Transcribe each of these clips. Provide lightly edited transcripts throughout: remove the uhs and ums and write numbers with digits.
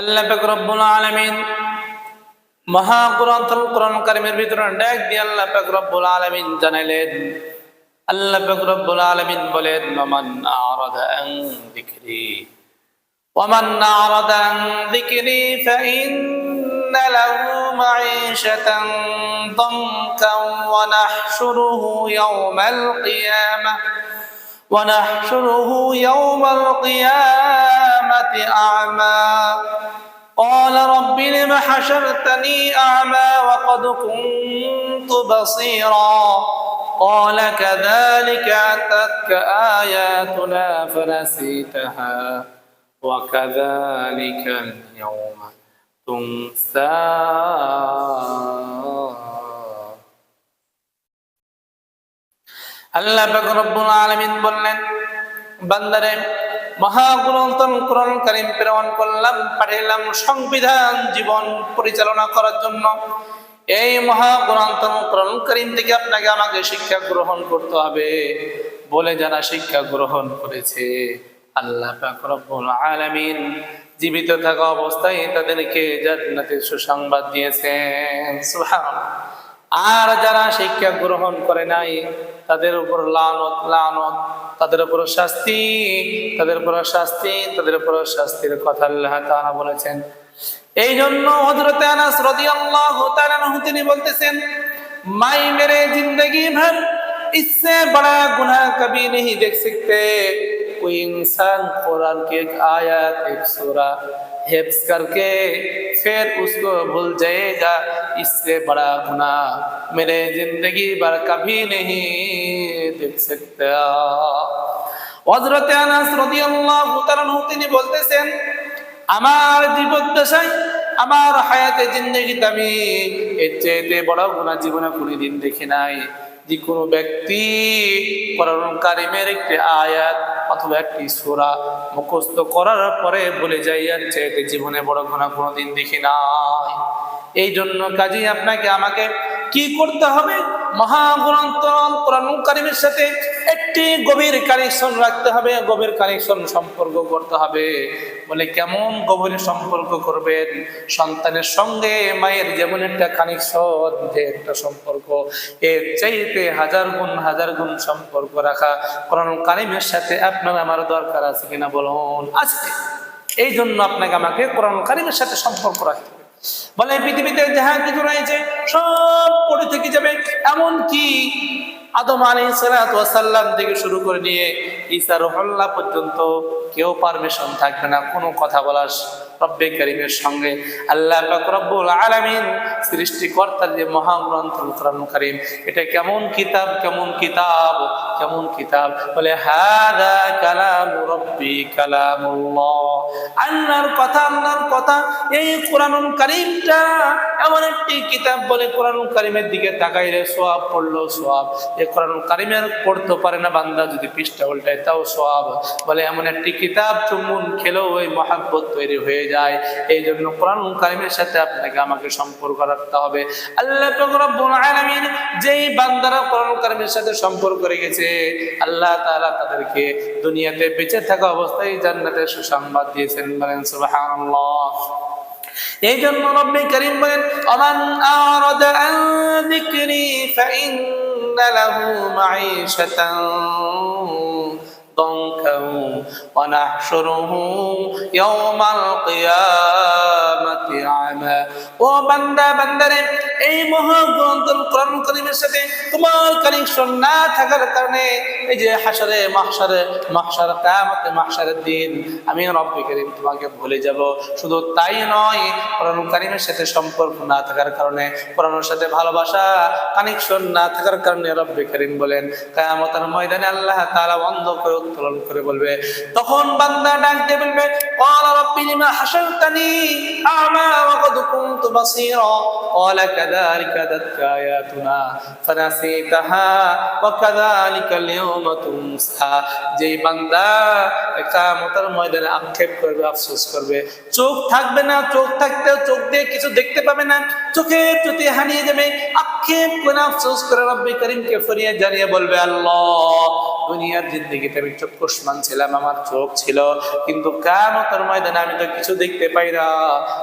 আল্লাহ পাক রব্বুল আলামিন মহাগ্রন্থুল কোরআন কারীমের ভিতরে ডাক দিয়ে আল্লাহ পাক রব্বুল আলামিন জানাইলেন। আল্লাহ পাক রব্বুল আলামিন বলেন, মান আরাদা আন যিকরি ওয়ামান আরাদা আন যিকরি ফাইন্না লাহু মাঈশাতান দানকা ওয়া নাহশুরুহু ইয়াওমাল কিয়ামাতি আ'মা قال رب لم حشرتني أعمى وقد كنت بصيرا قال كذلك أتتك آياتنا فنسيتها وكذلك اليوم تنسى আল্লাহ পাক রব্বুল আলামিন বললেন, বান্দারে মহাগ্রন্থুল কোরআন কারীম প্রেরণ করলাম, পাঠাইলাম সংবিধান জীবন পরিচালনা করার জন্য। এই মহাগ্রন্থুল কোরআন কারীম থেকে আপনাকে আমাকে শিক্ষা গ্রহণ করতে হবে বলে যারা শিক্ষা গ্রহণ করেছে আল্লাহ পাক রব্বুল আলামিন জীবিত থাকা অবস্থায় তাদেরকে জান্নাতের সুসংবাদ দিয়েছেন। সুবহানাল্লাহ। আর যারা শিক্ষা গ্রহণ করে নাই তাদের উপর লানত, তাদের উপর শাস্তি, তাদের উপর শাস্তির কথা আল্লাহ তাআলা বলেছেন। এই জন্য হযরত আনাস রাদিয়াল্লাহু তাআলা আনহু তিনি বলতেছেন, মাই মেরে जिंदगी भर इससे बड़ा गुनाह कभी नहीं देख सकते। कोई इंसान कुरान की एक आयत, एक सूरा हिफ्ज करके फिर उसको भूल जाएगा, इससे बड़ा गुनाह मेरे जिंदगी भर कभी नहीं देख सकता। হযরত আনাস রাদিয়াল্লাহু তাআলা আনহু তিনি বলতেছেন, আমার জীবদ্দশায়, আমার হায়াতে জিন্দেগিতে আমি এর চেয়ে বড় গুনাহ জীবনে কোনোদিন দেখি নাই। যে কোনো ব্যক্তি কোরআন কারীমের একটি আয়াত অথবা একটি সূরা মুখস্থ করার পরে ভুলে যায়, এর চেয়ে জীবনে বড় গুনাহ কোনোদিন দেখি নাই। এই জন্য কাজী আপনাকে আমাকে কি করতে হবে? মহাগ্রন্থ কোরআন কারীমের সাথে একটি গভীর কানেকশন রাখতে হবে, গভীর কানেকশন সম্পর্ক করতে হবে। বলে কেমন গভীর সম্পর্ক করবেন? সন্তানের সঙ্গে মায়ের যেমন একটা কানেকশন, যে একটা সম্পর্ক, এর চাইতে হাজার গুণ সম্পর্ক রাখা কোরআন কারীমের সাথে আপনার আমার দরকার আছে কিনা বলুন? আছে। এই জন্য আপনাকে আমাকে কোরআন কারীমের সাথে সম্পর্ক রাখতে হবে। বলে পৃথিবীতে যাহা কিছু রয়েছে সব পড়ে থেকে যাবে, এমন কি আদম আলাইহিস সালাতু ওয়াস সালাম থেকে শুরু করে নিয়ে ঈসা রুহুল্লাহ পর্যন্ত কেউ পারমিশন থাকবে না কোনো কথা বলার রব্বে কারীমের সঙ্গে। আল্লাহ পাক রব্বুল আলামিন সৃষ্টিকর্তার যে মহাগ্রন্থ কোরআন কারীম, এটা কেমন কিতাব বলে, হাদা কালামু রব্বি কালামুল্লাহ, আল্লাহর কথা। এই কোরআন কারীমটা এমন একটি কিতাব, বলে কোরআন কারীমের দিকে তাকাইলে সওয়াব, পড়লো সওয়াব। এই কোরআন কারীমের পড়তে পারে না বান্দা, যদি পৃষ্ঠা উল্টায় তাও সওয়াব। বলে এমন একটি কিতাব চুম্বন খেলেও ওই মহাব্বত তৈরি হয়ে যায়। এই জন্য কোরআন কারীমের সাথে আপনাকে আমাকে সম্পর্ক রাখতে হবে। আল্লাহ পাক রব্বুল আলামিন যেই বান্দারা কোরআন কারীমের সাথে সম্পর্ক রেখেছে, আল্লাহ তাআলা তাদেরকে দুনিয়াতে বেঁচে থাকা অবস্থায় জান্নাতের সুসংবাদ দিয়েছেন। বলেন সুবহানাল্লাহ। এই জন্য রব্বে কারীম বলেন, আমান আরাদা আন যিকরি ফাইন্না লাহু মাঈশাতান ضنكا ونحشره يوم القيامة أعمى। ও বান্দারে, এই মহাগ্রন্থ কোরআন কারীমের সাথে তোমার কানেকশন না থাকার কারণে এই যে হাশরে মাহশার কিয়ামতে মাহশারের দিন আমি রব্বে কারীম তোমাকে ভুলে যাব। শুধু তাই নয়, কোরআন কারীমের সাথে সম্পর্ক না থাকার কারণে, কোরআনের সাথে ভালোবাসা কানেকশন না থাকার কারণে রব্বে কারীম বলেন কিয়ামতের ময়দানে আল্লাহ তাআলা বন্ধ করে উত্তোলন করে বলবে, তখন বান্দা ডাক দিয়ে বলবে, ক্বালা রাব্বি লিমা হাশারতানি আ'মা ওয়া ক্বাদ কুনতু বাসীরা ক্বালা কাযালিকা আতাতকা আয়াতুনা ফানাসীতাহা ওয়া কাযালিকা আল-ইয়াওমা তুনসা। যেই বান্দা কিয়ামতের ময়দানে আক্ষেপ করবে, আফসোস করবে, চোখ থাকবে না, চোখ থাকতেও চোখ দিয়ে কিছু দেখতে পাবে না, চোখের জ্যোতি হারিয়ে যাবে, আক্ষেপ করে আফসোস করে রব্বে কারীমকে ফরিয়াদ জানিয়ে বলবে, আল্লাহ দুনিয়ার জিন্দেগিতে আমি চক্ষুষ্মান ছিলাম, আমার চোখ ছিল, কিন্তু কিয়ামতের ময়দানে আমি তো কিছু দেখতে পাই না।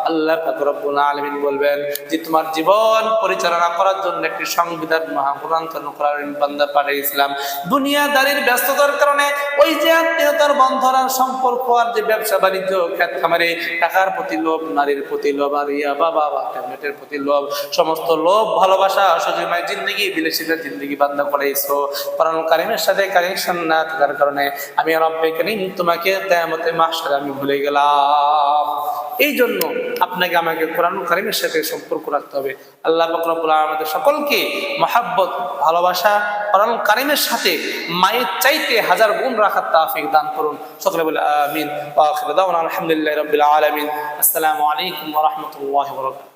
আল্লাহ পাক রব্বুল আলামিন বলবেন যে তোমার জীবন পরিচালনা করার জন্য একটি সংবিধান মহাগ্রন্থ নূরানীর বান্দা পাঠিয়েছিলাম। দুনিয়াদারির ব্যস্ততার কারণে ওই যে আত্মীয়তার বন্ধন আর সম্পর্ক আর যে ব্যবসা বাণিজ্য খেত খামারে টাকার প্রতি লোভ, নারীর প্রতি লোভ, আর ইয়া বাবা বা ট্যাবলেটের প্রতি লোভ, সমস্ত লোভ ভালোবাসা সুযোগময় জিন্দগি বিলাসিতার জিন্দগি বান্দা করেছো। কোরআন কারীমের সাথে কানেকশন না থাকার কারণে আমি রব্বে কারীম তোমাকে কিয়ামতে মাহশারে আমি ভুলে গেলাম। এই জন্য আপনাকে আমাকে কোরআন কারীমের সাথে সম্পর্ক রাখতে হবে। আল্লাহ পাক রব্বুল আলামিন আমাদের সকলকে মহব্বত, ভালোবাসা কোরআন কারীমের সাথে মায়ের চাইতে 1000 গুণ রাখার তৌফিক দান করুন। সকলে বলে আমিন। ওয়া আখিরু দাওয়ানা আলহামদুলিল্লাহি রাব্বিল আলামিন। আসসালামু আলাইকুম ওয়া রাহমাতুল্লাহি ওয়া বারাকাতুহু।